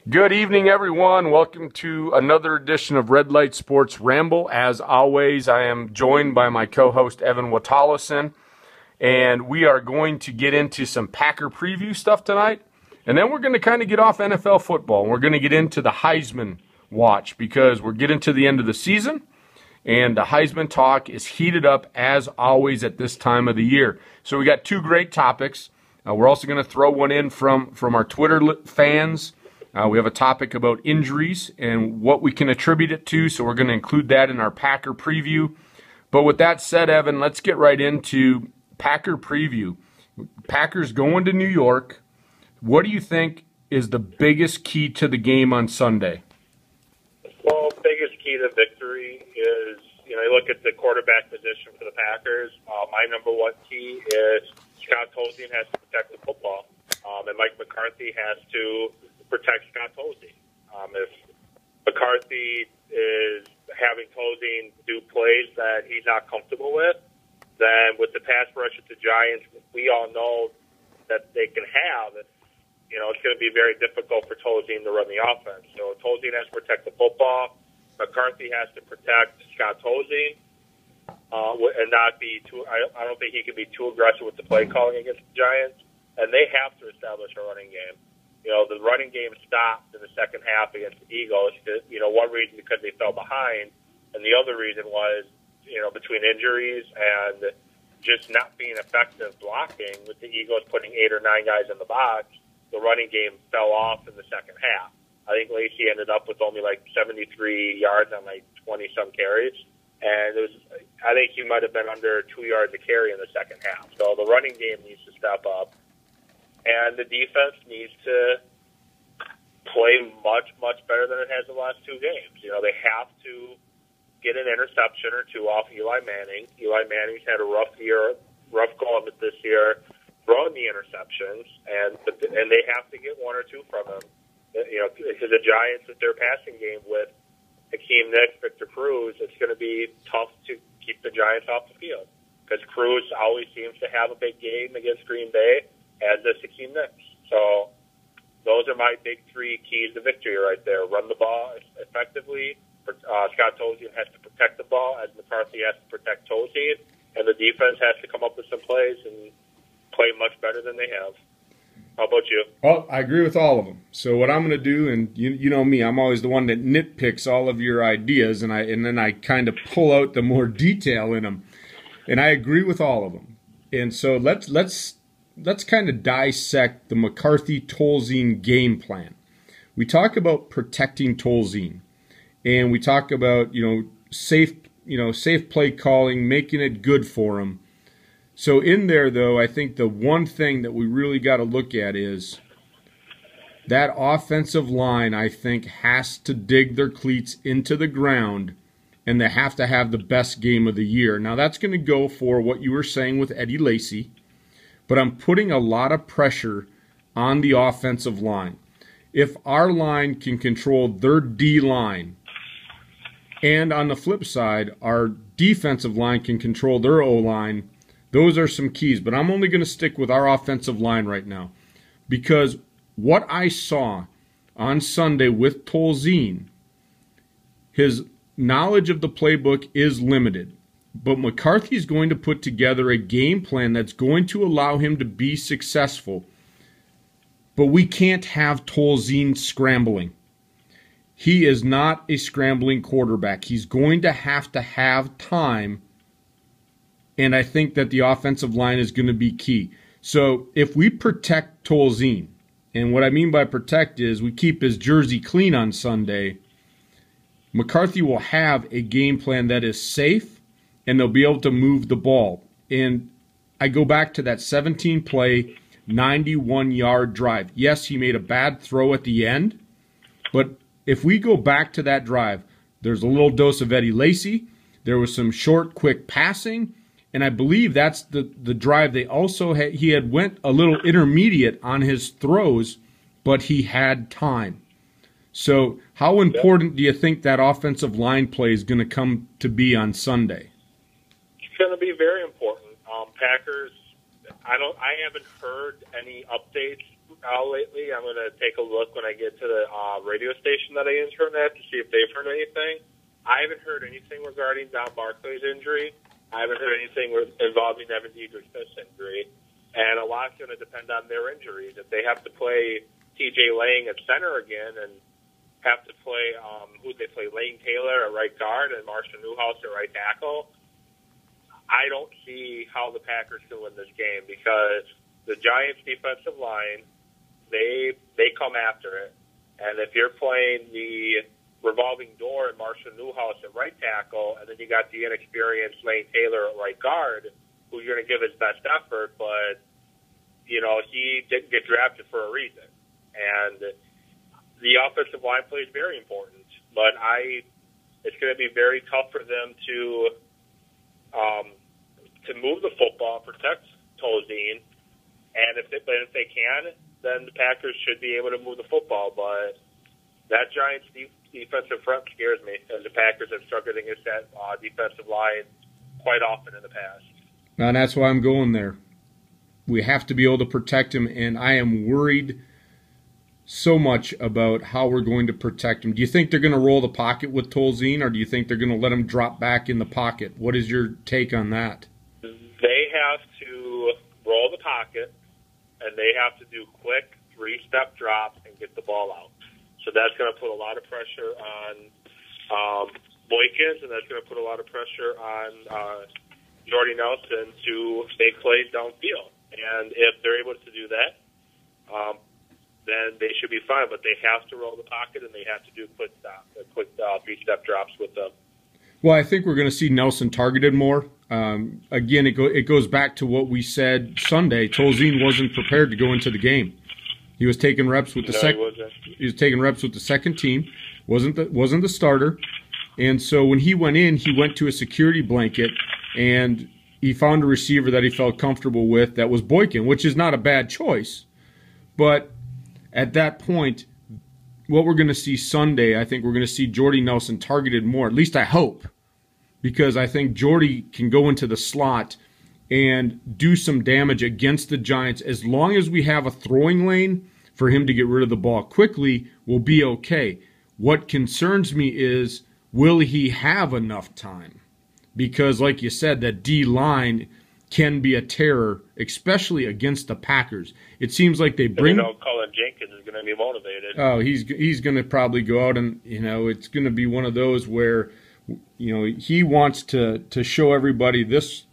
Good evening, everyone. Welcome to another edition of Light Sports Ramble. As always, I am joined by my co-host, Evan Watallison, and we are going to get into some Packer preview stuff tonight, and then we're going to kind of get off NFL football, and we're going to get into the Heisman watch because we're getting to the end of the season, and the Heisman talk is heated up, as always, at this time of the year. So we got two great topics. We're also going to throw one in from our Twitter fans. We have a topic about injuries and what we can attribute it to, so we're going to include that in our Packer preview. But with that said, Evan, let's get right into Packer preview. Packers going to New York. What do you think is the biggest key to the game on Sunday? Well, biggest key to victory is, you look at the quarterback position for the Packers. My number one key is Scott Tolzien has to protect the football, and Mike McCarthy has to protect Scott Tolzien. If McCarthy is having Tolzien do plays that he's not comfortable with, then with the pass rush at the Giants, we all know that they can have, it's going to be very difficult for Tolzien to run the offense. So Tolzien has to protect the football. McCarthy has to protect Scott Tolzien and not be too. I don't think he can be too aggressive with the play calling against the Giants, and they have to establish a running game. The running game stopped in the second half against the Eagles. One reason because they fell behind, and the other reason was, between injuries and just not being effective blocking with the Eagles putting 8 or 9 guys in the box, the running game fell off in the second half. I think Lacey ended up with only like 73 yards on like 20-some carries, and I think he might have been under 2 yards a carry in the second half. So the running game needs to step up. And the defense needs to play much, much better than it has the last 2 games. They have to get an interception or two off Eli Manning. Eli Manning's had a rough go of it this year, throwing the interceptions, and they have to get 1 or 2 from him. Because the Giants, with their passing game with Hakeem Nicks, Victor Cruz, it's going to be tough to keep the Giants off the field because Cruz always seems to have a big game against Green Bay, as does Hakeem Nicks. So those are my big 3 keys to victory right there. Run the ball effectively. Scott Tolzien has to protect the ball, as McCarthy has to protect Tolzien, and the defense has to come up with some plays and play much better than they have. How about you? Well, I agree with all of them. So what I'm going to do, and you know me, I'm always the one that nitpicks all of your ideas, and then I kind of pull out the more detail in them. And I agree with all of them. And so let's kind of dissect the McCarthy-Tolzien game plan. We talk about protecting Tolzien, and we talk about safe play calling, making it good for him. So in there, though, I think the one thing that we really got to look at is that offensive line, I think, has to dig their cleats into the ground, and they have to have the best game of the year. Now, that's going to go for what you were saying with Eddie Lacy, but I'm putting a lot of pressure on the offensive line. If our line can control their D-line, and on the flip side, our defensive line can control their O-line, those are some keys. But I'm only going to stick with our offensive line right now because what I saw on Sunday with Tolzien, his knowledge of the playbook is limited. But McCarthy's going to put together a game plan that's going to allow him to be successful. But we can't have Tolzien scrambling. He is not a scrambling quarterback. He's going to have time, and I think that the offensive line is going to be key. So if we protect Tolzien, and what I mean by protect is we keep his jersey clean on Sunday, McCarthy will have a game plan that is safe, and they'll be able to move the ball. And I go back to that 17-play, 91-yard drive. Yes, he made a bad throw at the end, but if we go back to that drive, there's a little dose of Eddie Lacy. There was some short, quick passing, and I believe that's the drive. They also he had went a little intermediate on his throws, but he had time. So how important do you think that offensive line play is going to come to be on Sunday? It's going to be very important. Packers, I haven't heard any updates lately. I'm going to take a look when I get to the radio station that I intern at to see if they've heard anything. I haven't heard anything regarding Don Barclay's injury. I haven't heard anything involving Evan Dietrich-Smith's injury. And a lot's going to depend on their injuries. If they have to play T.J. Lang at center again and have to play, who'd they play, Lane Taylor at right guard and Marshall Newhouse at right tackle, I don't see how the Packers can win this game because the Giants' defensive line, they come after it. And if you're playing the revolving door and Marshall Newhouse at right tackle, and then you got the inexperienced Lane Taylor at right guard, who you're going to give his best effort, but, you know, he didn't get drafted for a reason. And the offensive line play is very important, but it's going to be very tough for them to move the football, protect Tolzien, and if they can, then the Packers should be able to move the football. But that Giants defensive front scares me, as the Packers have struggled against that defensive line quite often in the past. And that's why I'm going there. We have to be able to protect him, and I am worried so much about how we're going to protect him. Do you think they're going to roll the pocket with Tolzien, or do you think they're going to let him drop back in the pocket? What is your take on that? They have to roll the pocket, and they have to do quick three-step drops and get the ball out. So that's going to put a lot of pressure on Boykins, and that's going to put a lot of pressure on Jordy Nelson to make plays downfield. And if they're able to do that, then they should be fine. But they have to roll the pocket, and they have to do quick three-step drops with them. Well, I think we're going to see Nelson targeted more. Again, it goes back to what we said Sunday. Tolzien wasn't prepared to go into the game. He was taking reps with he was taking reps with the second team. wasn't the starter. And so when he went in, he went to a security blanket and he found a receiver that he felt comfortable with. That was Boykin, which is not a bad choice. But at that point, what we're going to see Sunday, I think we're going to see Jordy Nelson targeted more. At least I hope. Because I think Jordy can go into the slot and do some damage against the Giants. As long as we have a throwing lane for him to get rid of the ball quickly, we'll be okay. What concerns me is, will he have enough time? Because like you said, that D-line can be a terror, especially against the Packers. It seems like they bring... Colin Jenkins is going to be motivated. Oh, he's going to probably go out and, it's going to be one of those where, he wants to show everybody this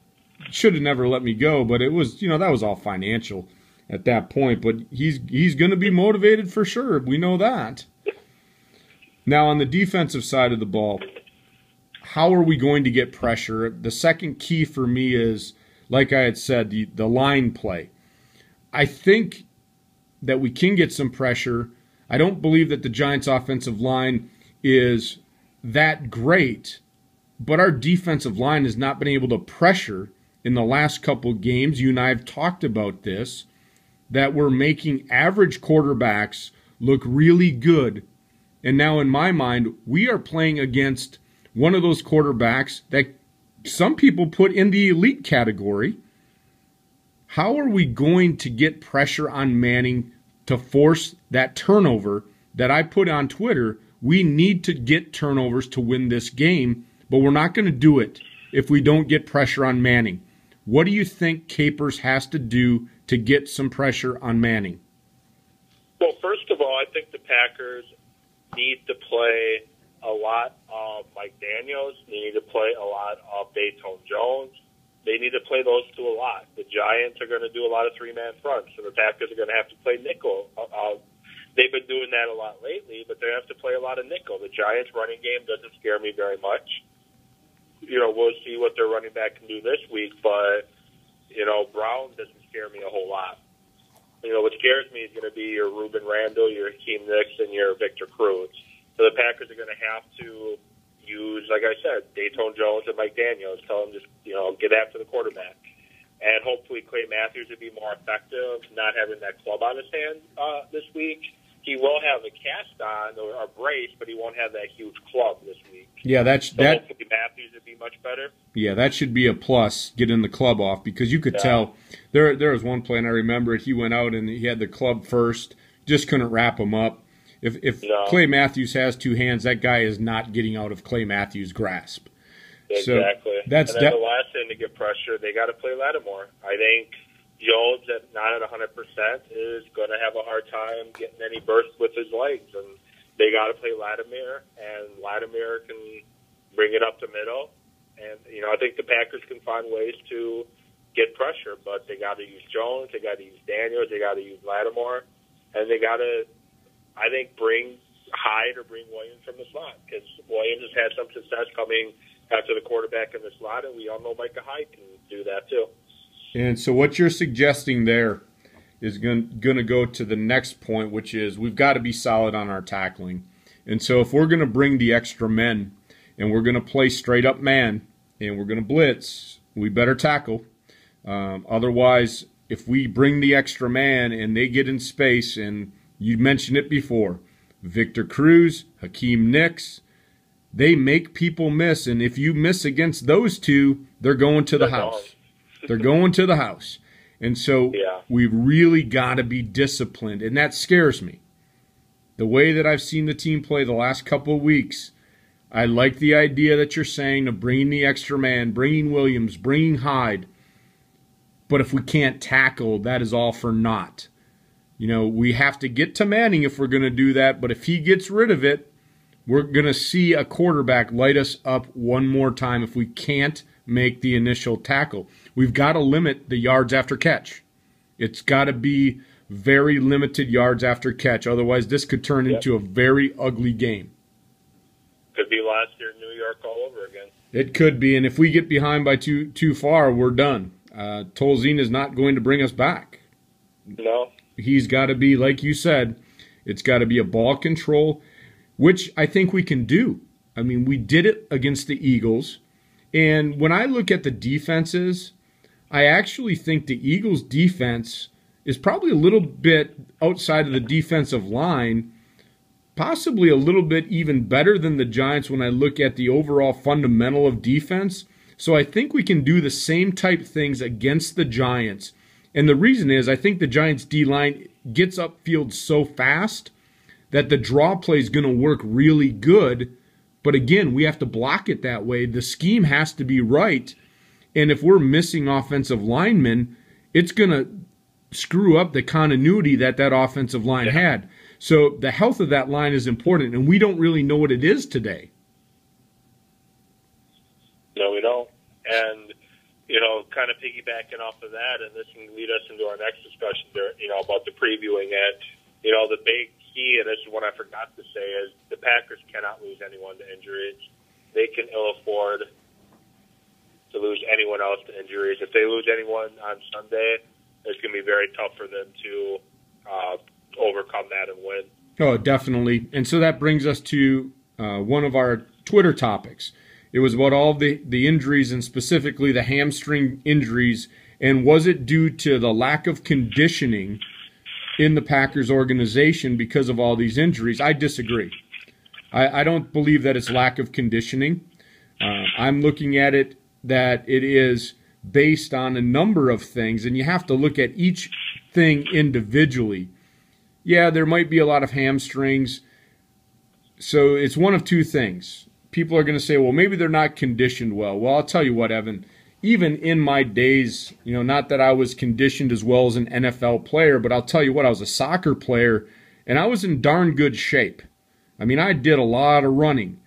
should have never let me go, but it was, that was all financial at that point. But he's going to be motivated for sure. We know that. Now, on the defensive side of the ball, how are we going to get pressure? The second key for me is, like I had said, the line play. I think that we can get some pressure. I don't believe that the Giants' offensive line is that great, but our defensive line has not been able to pressure in the last couple games. You and I have talked about this, that we're making average quarterbacks look really good. And now in my mind, we are playing against one of those quarterbacks that some people put in the elite category. How are we going to get pressure on Manning to force that turnover that I put on Twitter? We need to get turnovers to win this game, but we're not going to do it if we don't get pressure on Manning. What do you think Capers has to do to get some pressure on Manning? Well, first of all, I think the Packers need to play a lot of Mike Daniels. They need to play a lot of Dayton Jones. They need to play those two a lot. The Giants are going to do a lot of three-man fronts, so the Packers are going to have to play nickel. They've been doing that a lot lately, but they have to play a lot of nickel. The Giants' running game doesn't scare me very much. We'll see what their running back can do this week, but, Brown doesn't scare me a whole lot. What scares me is going to be your Ruben Randall, your Hakeem Nicks, and your Victor Cruz. So the Packers are going to have to use, like I said, Dayton Jones and Mike Daniels. Tell them just, get after the quarterback. And hopefully Clay Matthews would be more effective, not having that club on his hand this week. he will have a cast on or a brace, but he won't have that huge club this week. Yeah, Hopefully Matthews would be much better. Yeah, that should be a plus, getting the club off, because you could tell. There was one play, and I remember it, he went out and he had the club first, just couldn't wrap him up. If Clay Matthews has two hands, that guy is not getting out of Clay Matthews' grasp. Exactly. So that's and then the last thing to get pressure, they got to play Lattimore. I think Jones, not at 100%, is going to have a hard time getting any burst with his legs, and they got to play Lattimore, and Lattimore can bring it up the middle. And, I think the Packers can find ways to get pressure, but they got to use Jones, they got to use Daniels, they got to use Lattimore, and they got to, I think, bring Hyde or bring Williams from the slot, because Williams has had some success coming after the quarterback in the slot, and we all know Micah Hyde can do that too. And so what you're suggesting there is going to go to the next point, which is we've got to be solid on our tackling. And so if we're going to bring the extra men and we're going to play straight up man and we're going to blitz, we better tackle. Otherwise, if we bring the extra man and they get in space, and you mentioned it before, Victor Cruz, Hakeem Nicks, they make people miss. And if you miss against those two, they're going to the house. They're going to the house. And so we've really got to be disciplined, and that scares me. The way that I've seen the team play the last couple of weeks, I like the idea that you're saying of bringing the extra man, bringing Williams, bringing Hyde. But if we can't tackle, that is all for naught. We have to get to Manning if we're going to do that, but if he gets rid of it, we're going to see a quarterback light us up one more time if we can't make the initial tackle. We've got to limit the yards after catch. It's got to be very limited yards after catch. Otherwise, this could turn into a very ugly game. Could be last year in New York all over again. It could be, and if we get behind by too far, we're done. Tolzien is not going to bring us back. No. He's got to be, like you said, it's got to be a ball control, which I think we can do. I mean, we did it against the Eagles. And when I look at the defenses, I actually think the Eagles' defense is probably a little bit outside of the defensive line, possibly a little bit even better than the Giants when I look at the overall fundamental of defense. So I think we can do the same type things against the Giants. And the reason is I think the Giants' D-line gets upfield so fast that the draw play is going to work really good. But again, we have to block it that way. The scheme has to be right. And if we're missing offensive linemen, it's going to screw up the continuity that offensive line had. So the health of that line is important, and we don't really know what it is today. No, we don't. And, kind of piggybacking off of that, and this can lead us into our next discussion there, about the previewing it. The big key, and this is what I forgot to say, is the Packers cannot lose anyone to injuries. They can ill afford to lose anyone else to injuries. If they lose anyone on Sunday, it's going to be very tough for them to overcome that and win. Oh, definitely. And so that brings us to one of our Twitter topics. It was about all the injuries, and specifically the hamstring injuries, and was it due to the lack of conditioning in the Packers organization because of all these injuries? I disagree. I don't believe that it's lack of conditioning. I'm looking at it that it is based on a number of things, and you have to look at each thing individually. Yeah, there might be a lot of hamstrings. So it's one of two things. People are going to say, well, maybe they're not conditioned well. Well, I'll tell you what, Evan. Even in my days, not that I was conditioned as well as an NFL player, but I'll tell you what, I was a soccer player, and I was in darn good shape. I mean, I did a lot of running.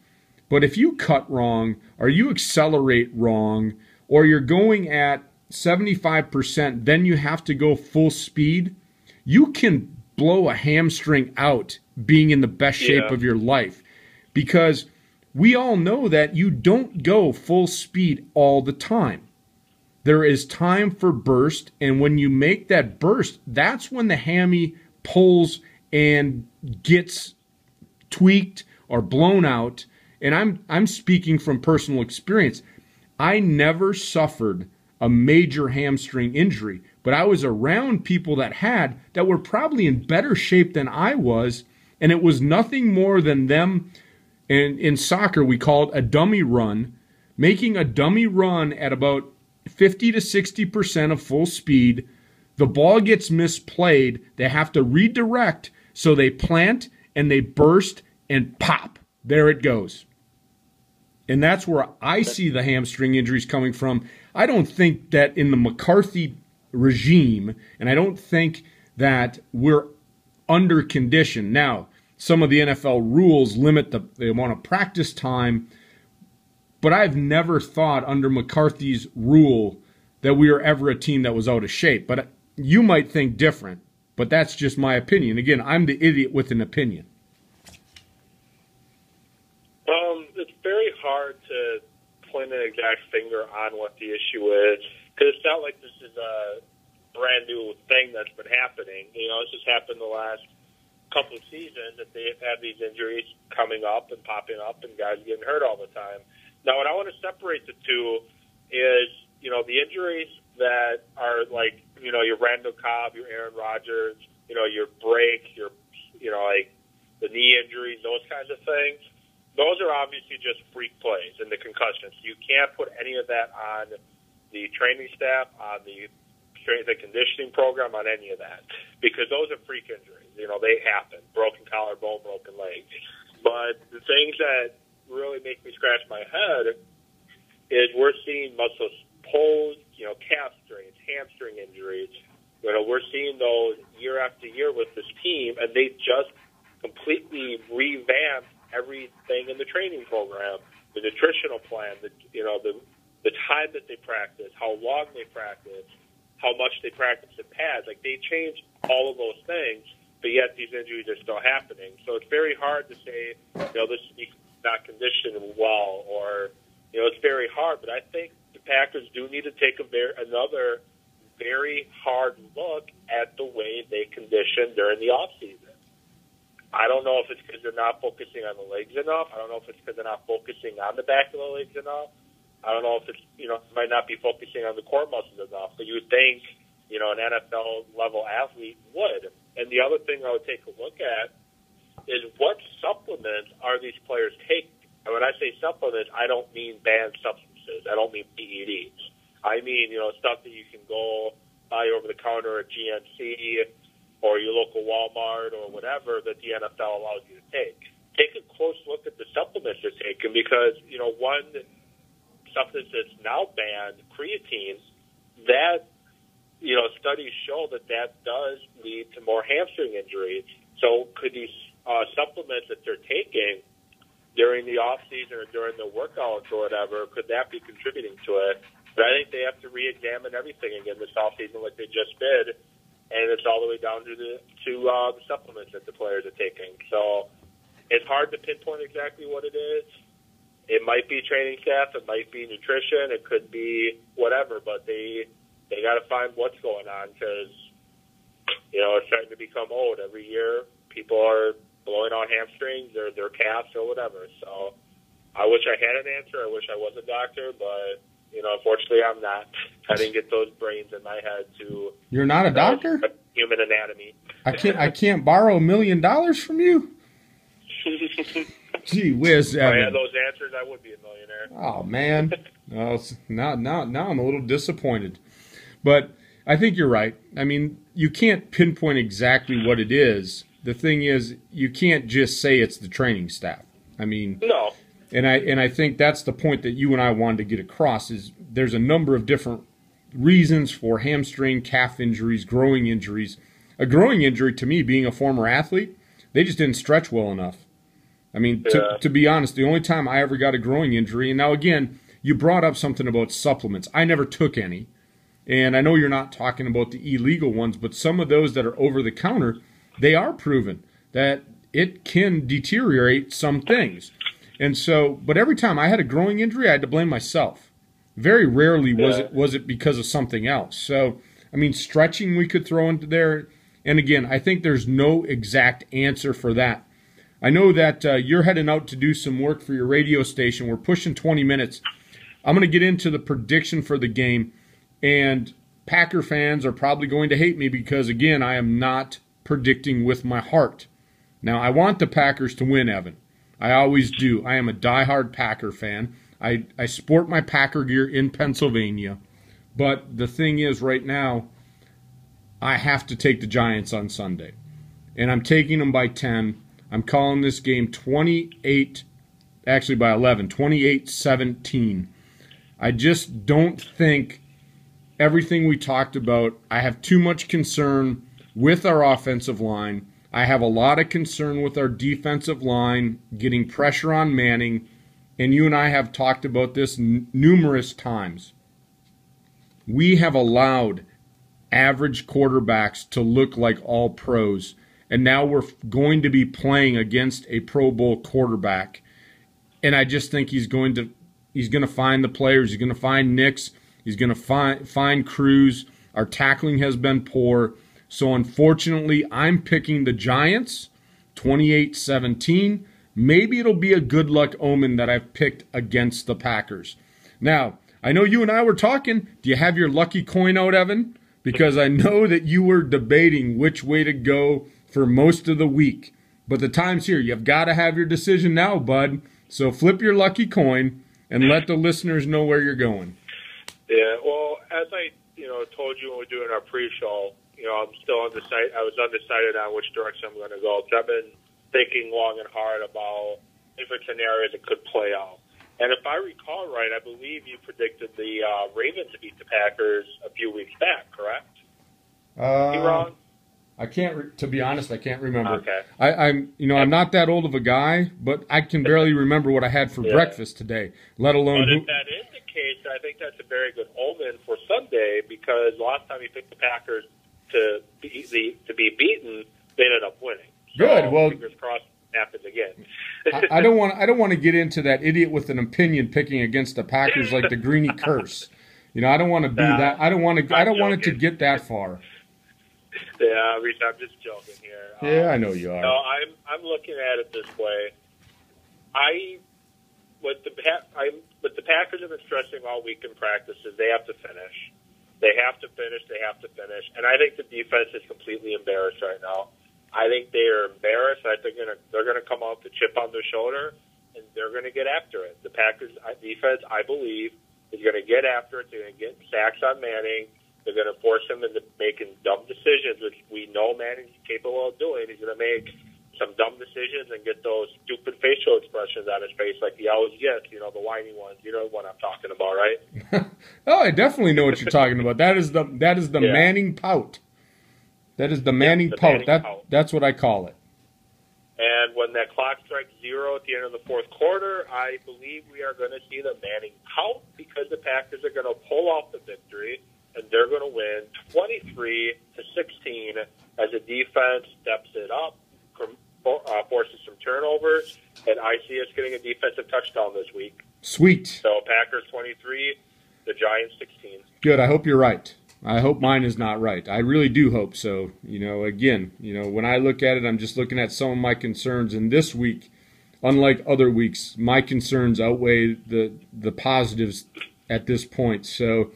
But if you cut wrong, or you accelerate wrong, or you're going at 75%, then you have to go full speed, you can blow a hamstring out being in the best shape of your life. Because we all know that you don't go full speed all the time. There is time for burst, and when you make that burst, that's when the hammy pulls and gets tweaked or blown out. And I'm speaking from personal experience. I never suffered a major hamstring injury, but I was around people that were probably in better shape than I was, and it was nothing more than them, and in soccer we call it a dummy run, making a dummy run at about 50 to 60% of full speed. The ball gets misplayed. They have to redirect, so they plant and they burst and pop. There it goes. And that's where I see the hamstring injuries coming from. I don't think that in the McCarthy regime, and I don't think that we're under conditioned. Now, some of the NFL rules limit the amount of practice time, but I've never thought under McCarthy's rule that we were ever a team that was out of shape. But you might think different, but that's just my opinion. Again, I'm the idiot with an opinion. It's very hard to point an exact finger on what the issue is, because it's not like this is a brand new thing that's been happening. It's just happened the last couple of seasons that they've had these injuries coming up and popping up and guys getting hurt all the time. Now, what I want to separate the two is, the injuries that are like, your Randall Cobb, your Aaron Rodgers, your break, like the knee injuries, those kinds of things. Those are obviously just freak plays and the concussions. You can't put any of that on the training staff, on the conditioning program, on any of that, because those are freak injuries. They happen. Broken collarbone, broken leg. But the things that really make me scratch my head is we're seeing muscle pulls, calf strains, hamstring injuries. We're seeing those year after year with this team, and they just completely revamped everything in the training program, the nutritional plan, the time that they practice, how long they practice, how much they practice in pads. Like, they changed all of those things, but yet these injuries are still happening. So it's very hard to say, this is not conditioned well, or, it's very hard. But I think the Packers do need to take another very hard look at the way they condition during the offseason. I don't know if it's because they're not focusing on the legs enough. I don't know if it's because they're not focusing on the back of the legs enough. I don't know if it's, might not be focusing on the core muscles enough. But you would think, an NFL-level athlete would. And the other thing I would take a look at is what supplements are these players taking? And when I say supplements, I don't mean banned substances. I don't mean PEDs. I mean, stuff that you can go buy over the counter at GNC or your local Walmart or whatever that the NFL allows you to take. Take a close look at the supplements they're taking, because, one substance that's now banned, creatine, that, studies show that does lead to more hamstring injuries. So could these supplements that they're taking during the off-season or during the workouts or whatever, could that be contributing to it? But I think they have to re-examine everything again this off-season like they just did. And it's all the way down to the supplements that the players are taking. So it's hard to pinpoint exactly what it is. It might be training staff. It might be nutrition. It could be whatever. But they got to find what's going on, because, it's starting to become old. Every year people are blowing out hamstrings or their calves or whatever. So I wish I had an answer. I wish I was a doctor, but unfortunately, I'm not. I didn't get those brains in my head to. You're not a doctor? Human anatomy. I can't borrow $1 million from you. Gee whiz, Evan. If I had those answers, I would be a millionaire. Oh man, now I'm a little disappointed. But I think you're right. I mean, you can't pinpoint exactly what it is. The thing is, you can't just say it's the training staff. I mean, no. And I think that's the point that you and I wanted to get across, is there's a number of different reasons for hamstring, calf injuries, growing injuries. A growing injury, to me, being a former athlete, they just didn't stretch well enough. I mean, to be honest, the only time I ever got a growing injury, and now again, you brought up something about supplements. I never took any. And I know you're not talking about the illegal ones, but some of those that are over the counter, they are proven that it can deteriorate some things. And so, but every time I had a growing injury, I had to blame myself. Very rarely was it because of something else. So, I mean, stretching we could throw into there. And again, I think there's no exact answer for that. I know that you're heading out to do some work for your radio station. We're pushing 20 minutes. I'm going to get into the prediction for the game. And Packer fans are probably going to hate me because, again, I am not predicting with my heart. Now, I want the Packers to win, Evan. I always do. I am a diehard Packer fan. I sport my Packer gear in Pennsylvania. But the thing is, right now, I have to take the Giants on Sunday. And I'm taking them by 10. I'm calling this game 28, actually by 11, 28-17. I just don't think everything we talked about, I have too much concern with our offensive line. I have a lot of concern with our defensive line, getting pressure on Manning, and you and I have talked about this numerous times. We have allowed average quarterbacks to look like all pros, and now we're going to be playing against a Pro Bowl quarterback, and I just think he's going to find the players. He's going to find Nix. He's going to find Cruz. Our tackling has been poor. So, unfortunately, I'm picking the Giants, 28-17. Maybe it'll be a good luck omen that I've picked against the Packers. Now, I know you and I were talking. Do you have your lucky coin out, Evan? Because I know that you were debating which way to go for most of the week. But the time's here. You've got to have your decision now, bud. So flip your lucky coin and let the listeners know where you're going. Yeah, well, as I told you when we were doing our pre-show, I'm still undecided. I was undecided on which direction I'm going to go. Because I've been thinking long and hard about different scenarios that could play out. And if I recall right, I believe you predicted the Ravens to beat the Packers a few weeks back, correct? Am I wrong? I can't. To be honest, I can't remember. Okay. I'm not that old of a guy, but I can barely remember what I had for breakfast today. Let alone. But if that is the case, I think that's a very good omen for Sunday because last time you picked the Packers to be beaten, they ended up winning. So, good. Well, fingers crossed, happens again. I don't want to get into that idiot with an opinion picking against the Packers like the Greeny curse. I don't want to be that. I don't want it to get that far. Yeah, I'm just joking here. Yeah, I know you are. No, I'm looking at it this way. What the Packers have been stressing all week in practice is they have to finish. They have to finish. And I think the defense is completely embarrassed right now. I think they are embarrassed. I think they're going to come out with the chip on their shoulder, and they're going to get after it. The Packers defense, I believe, is going to get after it. They're going to get sacks on Manning. They're going to force him into making dumb decisions, which we know Manning's capable of doing. He's going to make some dumb decisions and get those stupid facial expressions on his face like he always gets, the whiny ones. You know what I'm talking about, right? Oh, I definitely know what you're talking about. That is the Manning pout. That is the Manning pout. That's what I call it. And when that clock strikes 0 at the end of the fourth quarter, I believe we are going to see the Manning pout because the Packers are going to pull off the victory, and they're going to win 23-16 as the defense steps it up, forces some turnovers, and I see us getting a defensive touchdown this week. Sweet. So Packers 23, the Giants 16. Good. I hope you're right. I hope mine is not right. I really do hope so. Again, when I look at it, I'm just looking at some of my concerns. And this week, unlike other weeks, my concerns outweigh the positives at this point. So,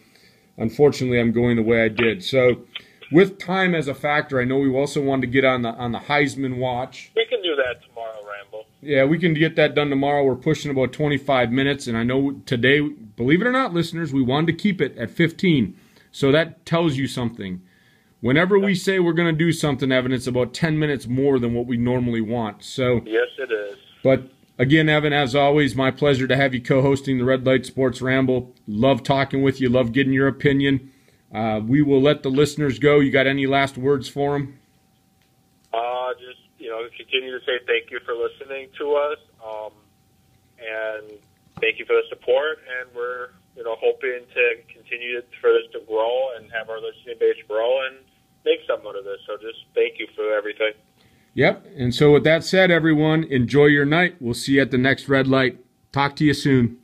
unfortunately, I'm going the way I did. So, with time as a factor, I know we also wanted to get on the Heisman watch. We can do that tomorrow, Ramble. Yeah, we can get that done tomorrow. We're pushing about 25 minutes. And I know today, believe it or not, listeners, we wanted to keep it at 15. So that tells you something. Whenever we say we're going to do something, Evan, it's about 10 minutes more than what we normally want. So, yes, it is. But again, Evan, as always, my pleasure to have you co-hosting the Red Light Sports Ramble. Love talking with you. Love getting your opinion. We will let the listeners go. You got any last words for them? Just continue to say thank you for listening to us, and thank you for the support. And we're hoping to continue for this to grow and have our listening base grow and make something out of this. So just thank you for everything. Yep. And so with that said, everyone, enjoy your night. We'll see you at the next red light. Talk to you soon.